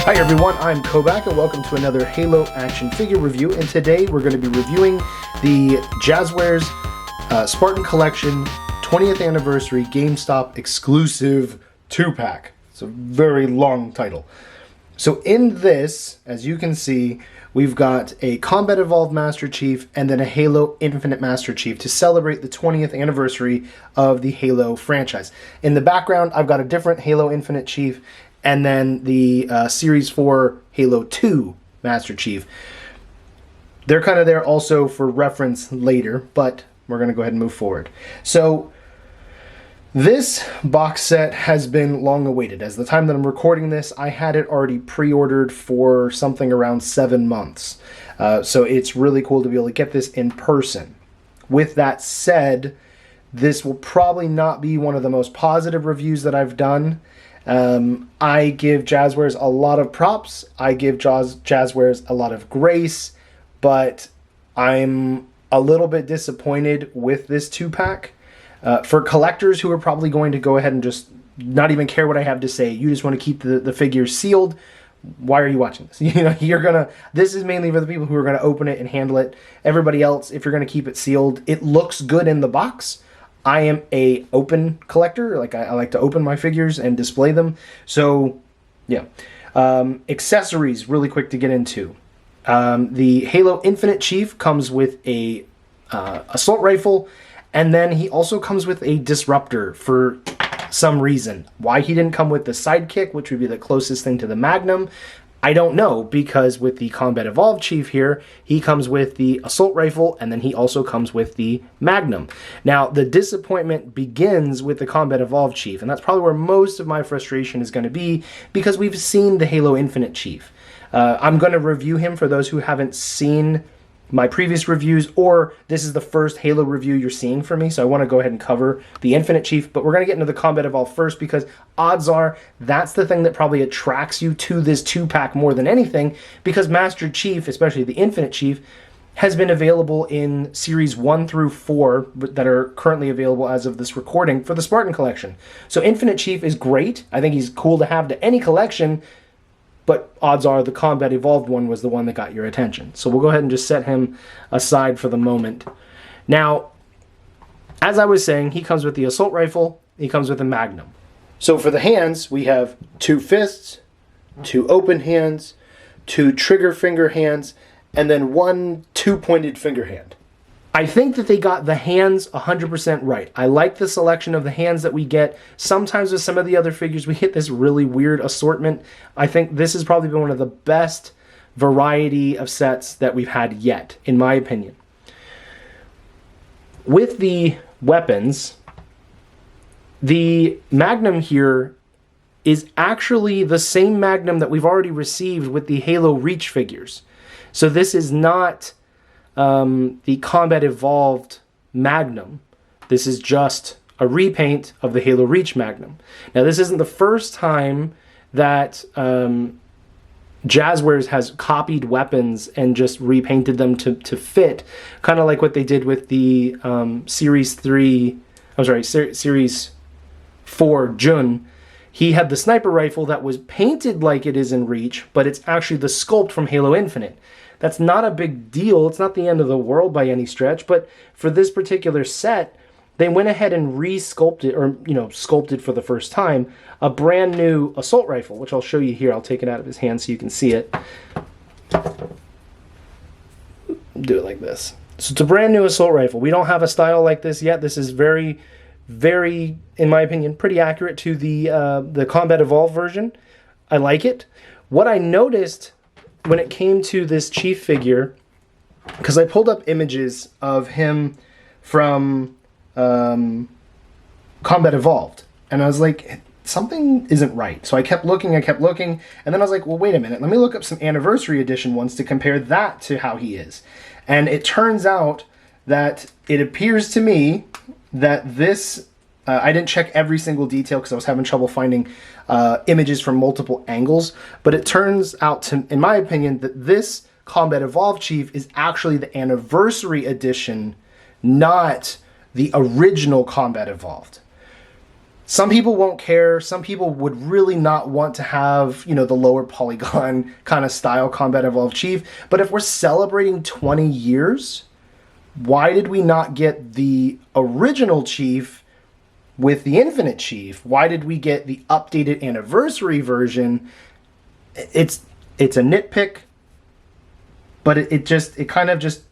Hi everyone, I'm KoBaC and welcome to another Halo action figure review, and today we're going to be reviewing the Jazzwares Spartan Collection 20th Anniversary Gamestop exclusive 2-pack. It's a very long title. So in this, as you can see, we've got a Combat Evolved Master Chief and then a Halo Infinite Master Chief to celebrate the 20th anniversary of the Halo franchise. In the background, I've got a different Halo Infinite Chief and then the Series 4 Halo 2 Master Chief. They're kind of there also for reference later, but we're going to go ahead and move forward. So this box set has been long awaited. As the time that I'm recording this, I had it already pre-ordered for something around 7 months. So it's really cool to be able to get this in person. With that said, this will probably not be one of the most positive reviews that I've done. I give Jazzwares a lot of props. I give Jazzwares a lot of grace, but I'm a little bit disappointed with this 2-pack. For collectors who are probably going to go ahead and just not even care what I have to say, you just want to keep the figures sealed, why are you watching this? This is mainly for the people who are gonna open it and handle it. Everybody else, if you're gonna keep it sealed, it looks good in the box. I am a open collector. Like I like to open my figures and display them. So yeah. Accessories, really quick to get into. The Halo Infinite Chief comes with a assault rifle, and then he also comes with a disruptor for some reason. Why he didn't come with the sidekick, which would be the closest thing to the Magnum, I don't know, because with the Combat Evolved Chief here, he comes with the assault rifle, and then he also comes with the Magnum. Now, the disappointment begins with the Combat Evolved Chief, and that's probably where most of my frustration is going to be, because we've seen the Halo Infinite Chief. I'm going to review him for those who haven't seen my previous reviews, or this is the first Halo review you're seeing from me, so I want to go ahead and cover the Infinite Chief, but we're going to get into the Combat Evolved first, because odds are that's the thing that probably attracts you to this 2-pack more than anything, because Master Chief, especially the Infinite Chief, has been available in Series 1 through 4 that are currently available as of this recording for the Spartan collection. So Infinite Chief is great. I think he's cool to have to any collection, but odds are the Combat Evolved one was the one that got your attention. So we'll go ahead and just set him aside for the moment. Now, as I was saying, he comes with the assault rifle, he comes with a Magnum. So for the hands, we have 2 fists, 2 open hands, 2 trigger finger hands, and then 1 2-pointed finger hand. I think that they got the hands 100% right. I like the selection of the hands that we get. Sometimes with some of the other figures, we get this really weird assortment. I think this has probably been one of the best variety of sets that we've had yet, in my opinion. With the weapons, the Magnum here is actually the same Magnum that we've already received with the Halo Reach figures. So this is not the Combat Evolved Magnum. This is just a repaint of the Halo Reach Magnum. Now, this isn't the first time that Jazzwares has copied weapons and just repainted them to fit, kind of like what they did with the Series 4 Jun. He had the sniper rifle that was painted like it is in Reach, but it's actually the sculpt from Halo Infinite. That's not a big deal. It's not the end of the world by any stretch, but for this particular set, they went ahead and re-sculpted, or, sculpted for the first time, a brand new assault rifle, which I'll show you here. I'll take it out of his hand so you can see it. Do it like this. So it's a brand new assault rifle. We don't have a style like this yet. This is very, very, in my opinion, pretty accurate to the Combat Evolved version. I like it. What I noticed when it came to this Chief figure, because I pulled up images of him from Combat Evolved, and I was like, something isn't right. So I kept looking, and then I was like, well, wait a minute, let me look up some Anniversary Edition ones to compare that to how he is. And it turns out that it appears to me that this, I didn't check every single detail because I was having trouble finding images from multiple angles, but it turns out, to, in my opinion, that this Combat Evolved Chief is actually the Anniversary Edition, not the original Combat Evolved. Some people won't care. Some people would really not want to have, you know, the lower polygon kind of style Combat Evolved Chief. But if we're celebrating 20 years, why did we not get the original Chief with the Infinite Chief? Why did we get the updated anniversary version? It's a nitpick, but it kind of just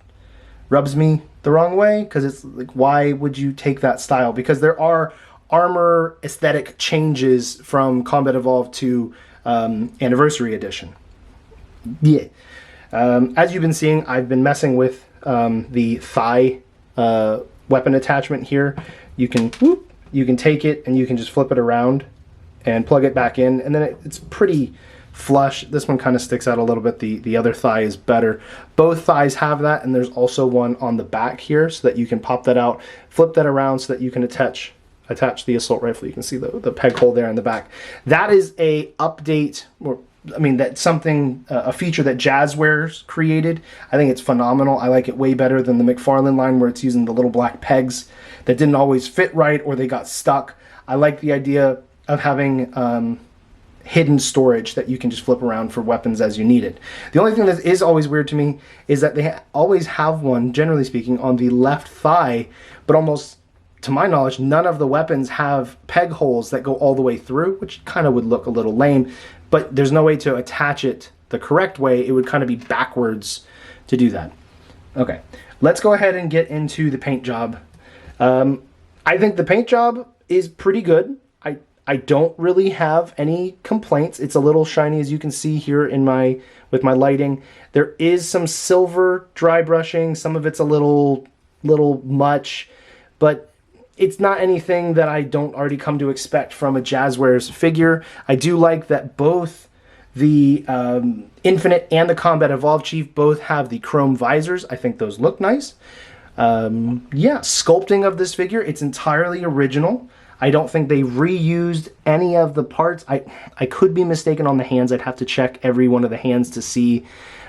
rubs me the wrong way, because it's like, why would you take that style? Because there are armor aesthetic changes from Combat Evolved to Anniversary Edition. Yeah. As you've been seeing, I've been messing with the thigh weapon attachment here. You can take it and you can just flip it around and plug it back in, and then it's pretty flush. This one kind of sticks out a little bit. The other thigh is better. Both thighs have that, and there's also one on the back here so that you can pop that out, flip that around so that you can attach the assault rifle. You can see the peg hole there in the back. That is a update, or I mean, that's something, a feature that Jazzwares created. I think it's phenomenal. I like it way better than the McFarlane line, where it's using the little black pegs that didn't always fit right, or they got stuck. I like the idea of having hidden storage that you can just flip around for weapons as you need it. The only thing that is always weird to me is that they always have one, generally speaking, on the left thigh, but almost, to my knowledge, none of the weapons have peg holes that go all the way through, which kind of would look a little lame, but there's no way to attach it the correct way. It would kind of be backwards to do that. Okay, let's go ahead and get into the paint job. I think the paint job is pretty good. I don't really have any complaints. It's a little shiny, as you can see here with my lighting. There is some silver dry brushing. Some of it's a little much, but it's not anything that I don't already come to expect from a Jazzwares figure. I do like that both the Infinite and the Combat Evolved Chief both have the chrome visors. I think those look nice. Yeah, sculpting of this figure, it's entirely original. I don't think they reused any of the parts. I could be mistaken on the hands. I'd have to check every one of the hands to see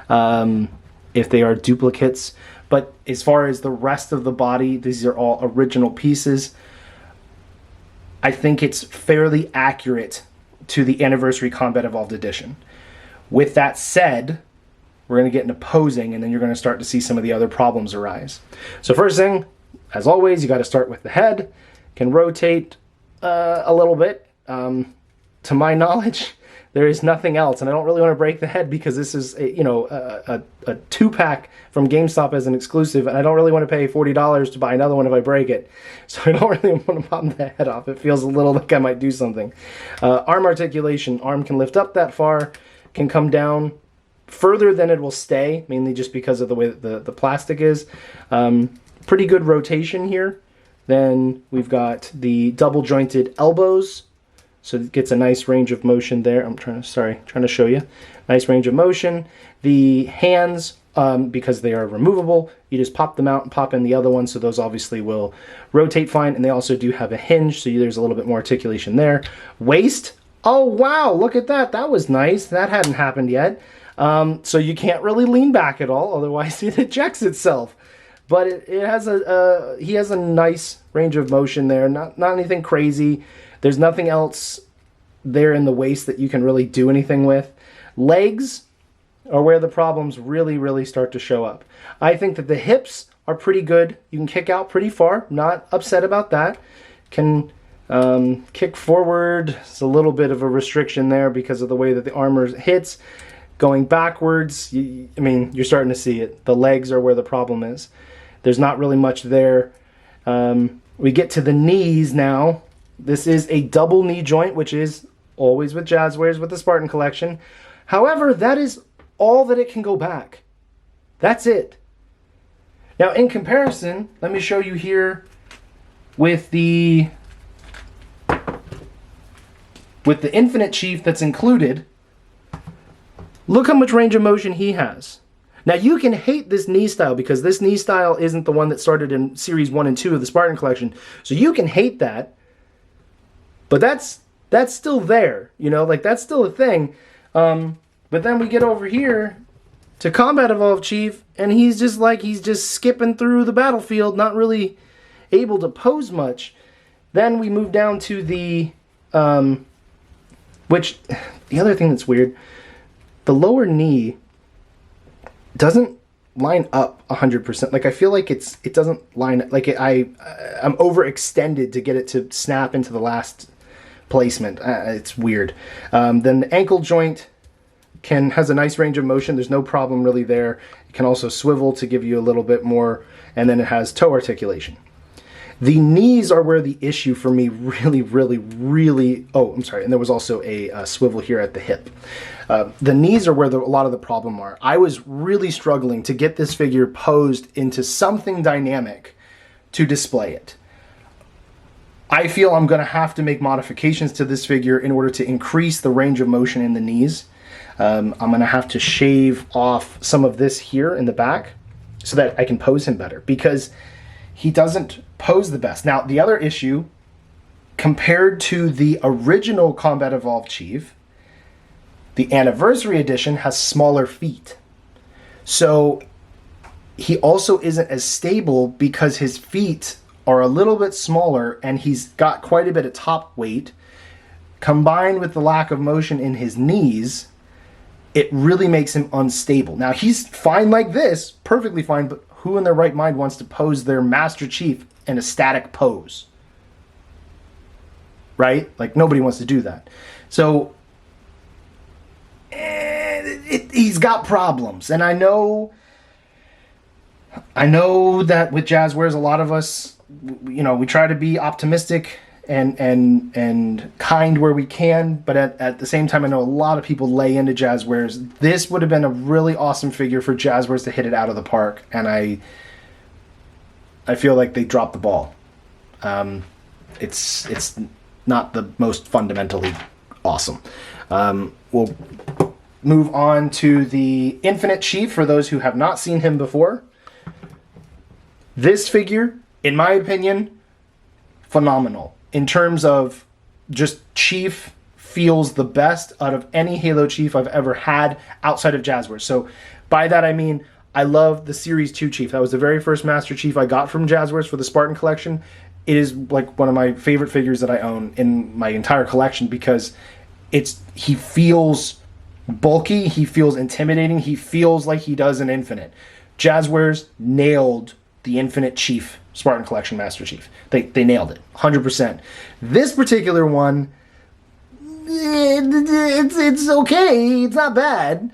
if they are duplicates. But as far as the rest of the body, these are all original pieces. I think it's fairly accurate to the Anniversary Combat Evolved Edition. With that said, we're going to get into posing, and then you're going to start to see some of the other problems arise. So first thing, as always, you got to start with the head. Can rotate a little bit. To my knowledge, there is nothing else, and I don't really want to break the head because this is a 2-pack from Gamestop as an exclusive, and I don't really want to pay $40 to buy another one if I break it. So I don't really want to pop the head off. It feels a little like I might do something. Arm articulation. Arm can lift up that far, can come down further than it will stay, mainly just because of the way that the plastic is. Pretty good rotation here. Then we've got the double jointed elbows, so it gets a nice range of motion there. I'm trying to show you. Nice range of motion. The hands, because they are removable, you just pop them out and pop in the other one, so those obviously will rotate fine, and they also do have a hinge, so there's a little bit more articulation there. Waist, oh wow, look at that. That was nice. That hadn't happened yet. So you can't really lean back at all, otherwise it ejects itself. But it has he has a nice range of motion there. Not anything crazy. There's nothing else there in the waist that you can really do anything with. Legs are where the problems really start to show up. I think that the hips are pretty good. You can kick out pretty far. Not upset about that. Can kick forward. It's a little bit of a restriction there because of the way that the armor hits. Going backwards, I mean, you're starting to see it. The legs are where the problem is. There's not really much there. We get to the knees now. This is a double knee joint, which is always with Jazzwares with the Spartan collection. However, that is all that it can go back. That's it. Now, in comparison, let me show you here with the Infinite Chief that's included. Look how much range of motion he has. Now, you can hate this knee style because this knee style isn't the one that started in Series 1 and 2 of the Spartan collection. So you can hate that, but that's still there, you know, like that's still a thing. But then we get over here to Combat Evolved Chief, and he's just skipping through the battlefield, not really able to pose much. Then we move down to the, which, the other thing that's weird, the lower knee doesn't line up 100%. Like, I feel like it doesn't line up. Like, I'm overextended to get it to snap into the last placement. It's weird. Then the ankle joint has a nice range of motion. There's no problem really there. It can also swivel to give you a little bit more, and then it has toe articulation. The knees are where the issue for me really, oh, I'm sorry, and there was also a swivel here at the hip. The knees are where a lot of the problem are. I was really struggling to get this figure posed into something dynamic to display it. I feel I'm going to have to make modifications to this figure in order to increase the range of motion in the knees. I'm going to have to shave off some of this here in the back so that I can pose him better, because he doesn't pose the best. Now, the other issue, compared to the original Combat Evolved Chief, the Anniversary Edition has smaller feet. So he also isn't as stable because his feet are a little bit smaller and he's got quite a bit of top weight. Combined with the lack of motion in his knees, it really makes him unstable. Now, he's fine like this, perfectly fine, but who in their right mind wants to pose their Master Chief in a static pose? Right? Like, nobody wants to do that. So, he's got problems. And I know that with Jazzwares, a lot of us, you know, we try to be optimistic and kind where we can, but at the same time, I know a lot of people lay into Jazzwares. This would have been a really awesome figure for Jazzwares to hit it out of the park, and I feel like they dropped the ball. It's not the most fundamentally awesome. We'll move on to the Infinite Chief for those who have not seen him before. This figure, in my opinion, phenomenal. In terms of just Chief, feels the best out of any Halo Chief I've ever had outside of Jazzwares. So by that I mean, I love the Series 2 Chief. That was the very first Master Chief I got from Jazzwares for the Spartan collection. It is like one of my favorite figures that I own in my entire collection because he feels bulky, he feels intimidating, he feels like he does an Infinite. Jazzwares nailed the Infinite Chief Spartan Collection Master Chief. They nailed it, 100%. This particular one, it's okay, it's not bad.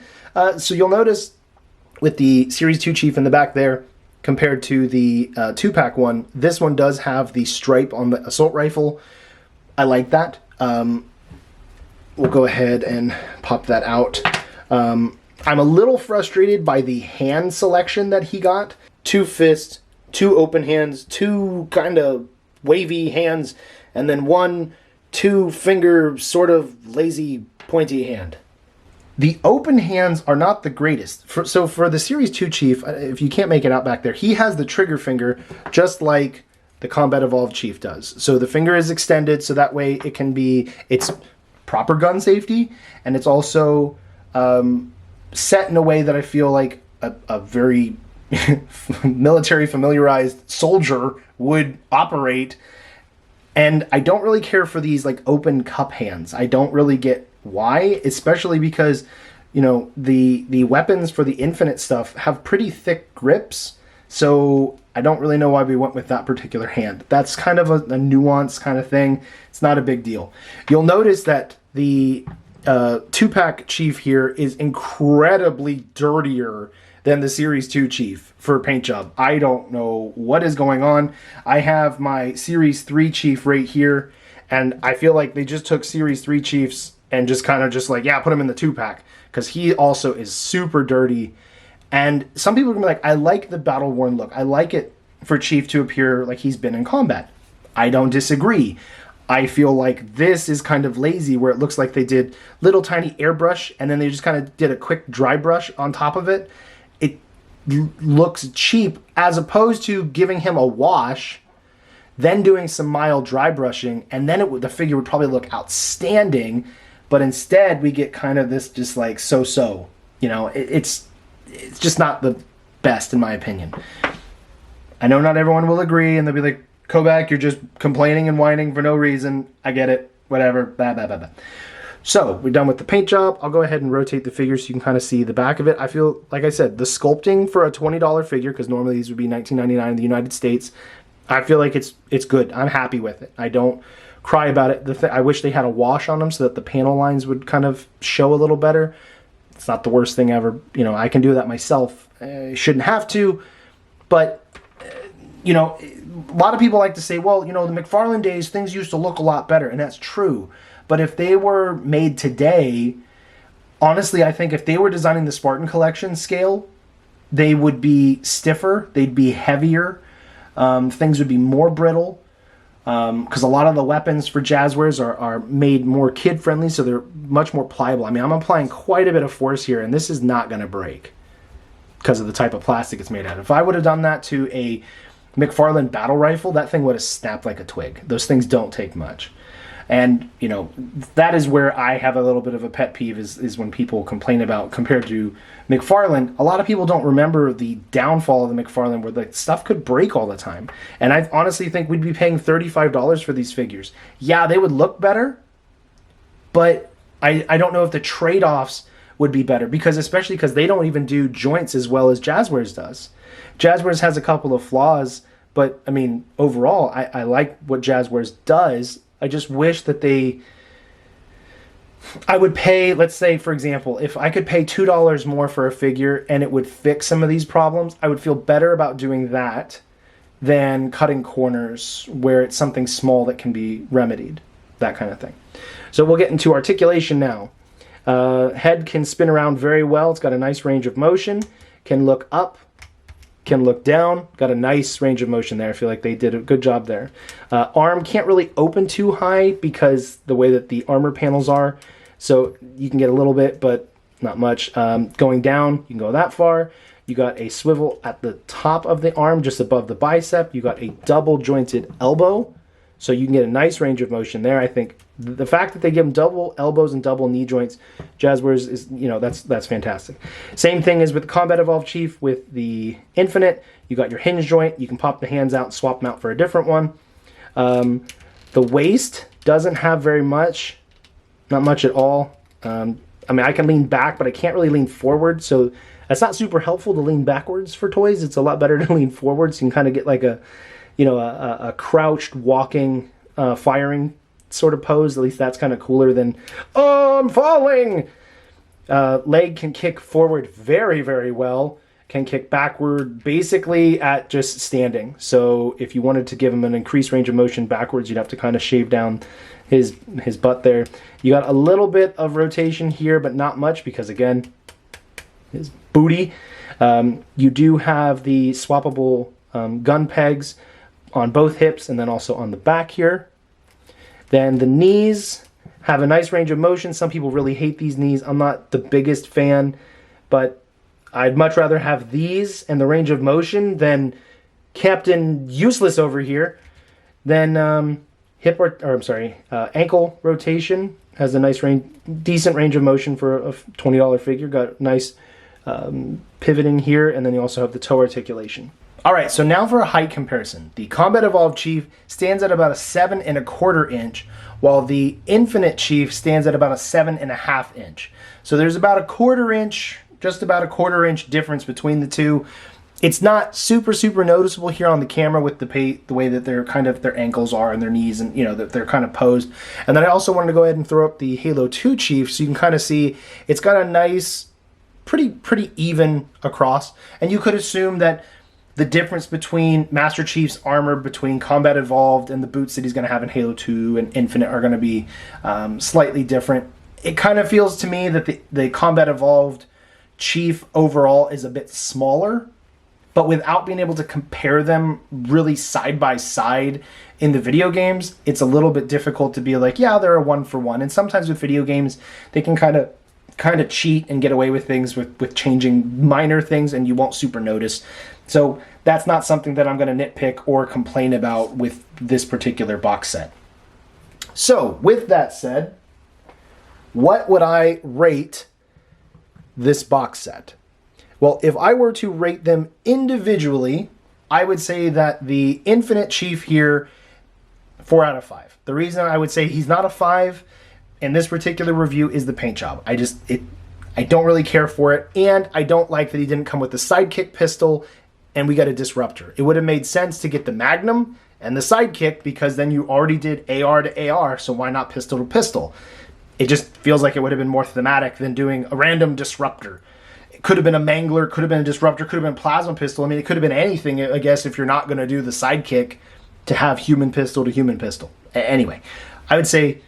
So you'll notice with the Series 2 Chief in the back there, compared to the 2-pack one, this one does have the stripe on the assault rifle. I like that. We'll go ahead and pop that out. I'm a little frustrated by the hand selection that he got. 2 fists, 2 open hands, 2 kind of wavy hands, and then 1 2-finger sort of lazy pointy hand. The open hands are not the greatest. So for the Series 2 Chief, if you can't make it out back there, he has the trigger finger just like the Combat Evolved Chief does. So the finger is extended so that way it's proper gun safety, and it's also set in a way that I feel like a very military familiarized soldier would operate. And I don't really care for these like open cup hands. I don't really get why, especially because, you know, the weapons for the Infinite stuff have pretty thick grips. So I don't really know why we went with that particular hand. That's kind of a nuance kind of thing. It's not a big deal. You'll notice that the 2-pack Chief here is incredibly dirtier than the Series 2 Chief for paint job. I don't know what is going on. I have my Series 3 Chief right here, and I feel like they just took Series 3 Chiefs and just kind of just like, yeah, put him in the 2-pack, because he also is super dirty. And some people are going to be like, I like the battle-worn look. I like it for Chief to appear like he's been in combat. I don't disagree. I feel like this is kind of lazy, where it looks like they did little tiny airbrush, and then they just kind of did a quick dry brush on top of it. It looks cheap, as opposed to giving him a wash, then doing some mild dry brushing, and then the figure would probably look outstanding. But instead, we get kind of this just like so-so. You know, it's just not the best in my opinion. I know not everyone will agree, and they'll be like, KoBaC, you're just complaining and whining for no reason. I get it. Whatever. Blah, blah, blah, blah. So, we're done with the paint job. I'll go ahead and rotate the figure so you can kind of see the back of it. I feel, like I said, the sculpting for a $20 figure, because normally these would be $19.99 in the United States, I feel like it's good. I'm happy with it. I don't cry about it. I wish they had a wash on them so that the panel lines would kind of show a little better. It's not the worst thing ever. You know, I can do that myself. Shouldn't have to, but, you know, a lot of people like to say, well, you know, the McFarlane days, things used to look a lot better, and that's true. But if they were made today, honestly, I think if they were designing the Spartan collection scale, they would be stiffer, they'd be heavier, things would be more brittle, because a lot of the weapons for Jazzwares are made more kid-friendly, so they're much more pliable. I mean, I'm applying quite a bit of force here, and this is not going to break because of the type of plastic it's made out of. If I would have done that to a McFarlane battle rifle, that thing would have snapped like a twig. Those things don't take much. And, you know, that is where I have a little bit of a pet peeve is when people complain about, compared to McFarlane, a lot of people don't remember the downfall of the McFarlane where the stuff could break all the time. And I honestly think we'd be paying $35 for these figures. Yeah, they would look better, but I don't know if the trade-offs would be better, because especially because they don't even do joints as well as Jazzwares does. Jazzwares has a couple of flaws, but, I mean, overall, I like what Jazzwares does. I just wish that I would pay, let's say, for example, if I could pay $2 more for a figure and it would fix some of these problems, I would feel better about doing that than cutting corners where it's something small that can be remedied, that kind of thing. So we'll get into articulation now. Head can spin around very well. It's got a nice range of motion, can look up, can look down, got a nice range of motion there. I feel like they did a good job there. Arm can't really open too high because the way that the armor panels are, so you can get a little bit, but not much. Going down, you can go that far. You got a swivel at the top of the arm, just above the bicep. You got a double jointed elbow, so you can get a nice range of motion there. I think the fact that they give them double elbows and double knee joints, Jazzwares is, you know, that's fantastic. Same thing as with the Combat Evolved Chief with the Infinite. You got your hinge joint. You can pop the hands out and swap them out for a different one. The waist doesn't have very much, not much at all. I mean, I can lean back, but I can't really lean forward, so that's not super helpful to lean backwards for toys. It's a lot better to lean forward, so you can kind of get like a, you know, a crouched walking, firing sort of pose. At least that's kind of cooler than, oh, I'm falling. Leg can kick forward very, very well. Can kick backward basically at just standing. So if you wanted to give him an increased range of motion backwards, you'd have to kind of shave down his butt there. You got a little bit of rotation here, but not much because, again, his booty. You do have the swappable gun pegs on both hips and then also on the back here. Then the knees have a nice range of motion. Some people really hate these knees. I'm not the biggest fan, but I'd much rather have these and the range of motion than Captain Useless over here. Then ankle rotation has a nice decent range of motion for a $20 figure. Got nice pivoting here, and then you also have the toe articulation. All right, so now for a height comparison. The Combat Evolved Chief stands at about a 7 1/4 inch, while the Infinite Chief stands at about a 7 1/2 inch. So there's about a 1/4 inch, just about a 1/4 inch difference between the two. It's not super noticeable here on the camera with the way that they're kind of, their ankles are and their knees, and you know that they're kind of posed. And then I also wanted to go ahead and throw up the Halo 2 Chief so you can kind of see it's got a nice, pretty even across. And you could assume that the difference between Master Chief's armor between Combat Evolved and the boots that he's going to have in Halo 2 and Infinite are going to be slightly different. It kind of feels to me that the Combat Evolved Chief overall is a bit smaller, but without being able to compare them really side by side in the video games, it's a little bit difficult to be like, yeah, they're a 1-for-1. And sometimes with video games, they can kind of cheat and get away with things with changing minor things, and you won't super notice. So that's not something that I'm going to nitpick or complain about with this particular box set. So with that said, what would I rate this box set? Well, if I were to rate them individually, I would say that the Infinite Chief here, 4 out of 5. The reason I would say he's not a 5 in this particular review is the paint job. I don't really care for it, and I don't like that he didn't come with the sidekick pistol and we got a disruptor. It would have made sense to get the Magnum and the sidekick, because then you already did AR to AR, so why not pistol to pistol? It just feels like it would have been more thematic than doing a random disruptor. It could have been a mangler, could have been a disruptor, could have been a plasma pistol. I mean, it could have been anything, I guess, if you're not going to do the sidekick to have human pistol to human pistol. Anyway, I would say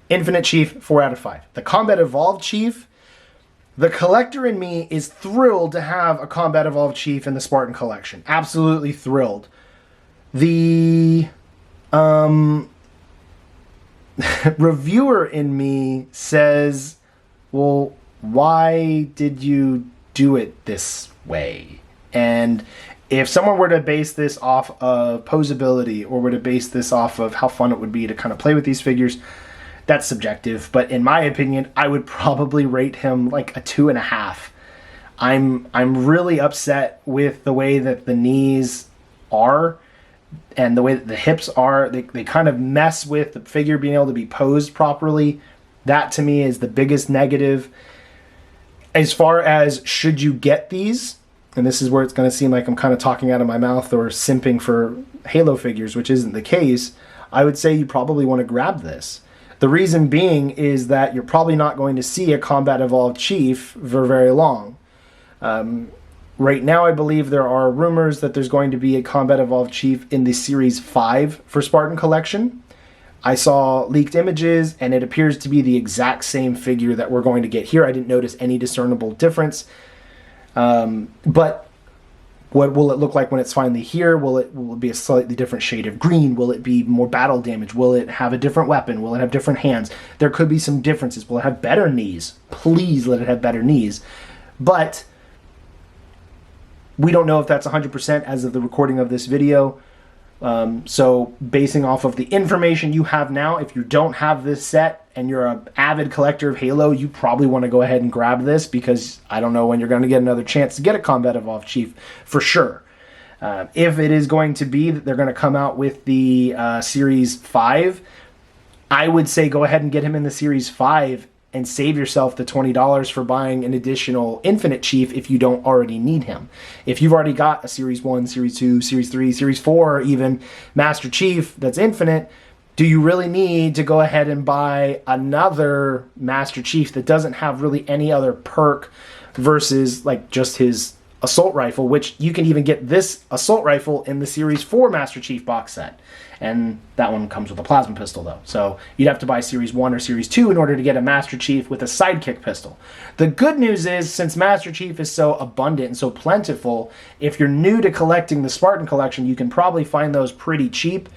Infinite Chief, 4 out of 5. The Combat Evolved Chief, the collector in me is thrilled to have a Combat Evolved Chief in the Spartan collection. Absolutely thrilled. The reviewer in me says, well, why did you do it this way? And if someone were to base this off of posability, or were to base this off of how fun it would be to kind of play with these figures, that's subjective. But in my opinion, I would probably rate him like a 2.5. I'm really upset with the way that the knees are and the way that the hips are. They kind of mess with the figure being able to be posed properly. That to me is the biggest negative. As far as should you get these, and this is where it's going to seem like I'm kind of talking out of my mouth or simping for Halo figures, which isn't the case, I would say you probably want to grab this. The reason being is that you're probably not going to see a Combat Evolved Chief for very long. Right now, I believe there are rumors that there's going to be a Combat Evolved Chief in the Series 5 for Spartan Collection. I saw leaked images, and it appears to be the exact same figure that we're going to get here. I didn't notice any discernible difference. But what will it look like when it's finally here? Will it be a slightly different shade of green? Will it be more battle damage? Will it have a different weapon? Will it have different hands? There could be some differences. Will it have better knees? Please let it have better knees. But we don't know if that's 100% as of the recording of this video. So basing off of the information you have now, if you don't have this set and you're an avid collector of Halo, you probably want to go ahead and grab this, because I don't know when you're going to get another chance to get a Combat Evolved Chief for sure. If it is going to be that they're going to come out with the Series 5, I would say go ahead and get him in the Series 5 and save yourself the $20 for buying an additional Infinite Chief if you don't already need him. If you've already got a Series 1, Series 2, Series 3, Series 4, even Master Chief that's Infinite, do you really need to go ahead and buy another Master Chief that doesn't have really any other perk versus like just his assault rifle, which you can even get this assault rifle in the Series 4 Master Chief box set. And that one comes with a plasma pistol, though. So you'd have to buy Series 1 or Series 2 in order to get a Master Chief with a sidekick pistol. The good news is, since Master Chief is so abundant and so plentiful, if you're new to collecting the Spartan collection, you can probably find those pretty cheap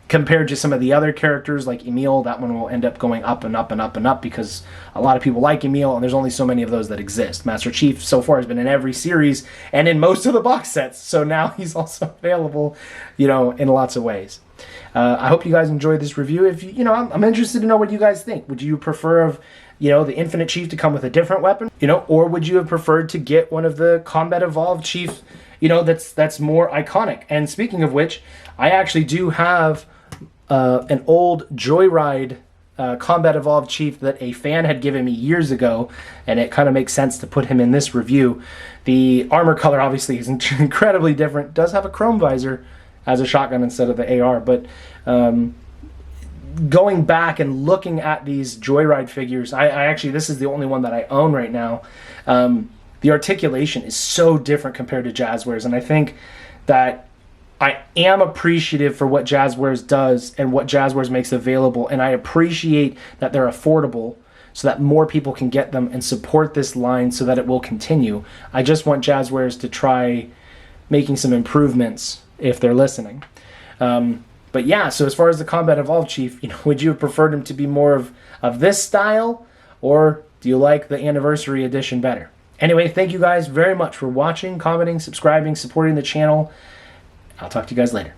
compared to some of the other characters like Emil. That one will end up going up and up and up and up because a lot of people like Emil, and there's only so many of those that exist. Master Chief so far has been in every series and in most of the box sets, so now he's also available, in lots of ways. I hope you guys enjoyed this review. If I'm interested to know what you guys think. Would you prefer the Infinite Chief to come with a different weapon, or would you have preferred to get one of the Combat Evolved Chief, that's more iconic? And speaking of which, I actually do have an old Joyride Combat Evolved Chief that a fan had given me years ago, and it kind of makes sense to put him in this review. The armor color obviously is incredibly different. Does have a chrome visor as a shotgun instead of the AR, but going back and looking at these Joyride figures, I actually, this is the only one that I own right now. The articulation is so different compared to Jazzwares, and I think that I am appreciative for what Jazzwares does and what Jazzwares makes available, and I appreciate that they're affordable so that more people can get them and support this line so that it will continue. I just want Jazzwares to try making some improvements if they're listening. But yeah, so as far as the Combat Evolved Chief, would you have preferred him to be more of this style, or do you like the Anniversary Edition better? Anyway, thank you guys very much for watching, commenting, subscribing, supporting the channel. I'll talk to you guys later.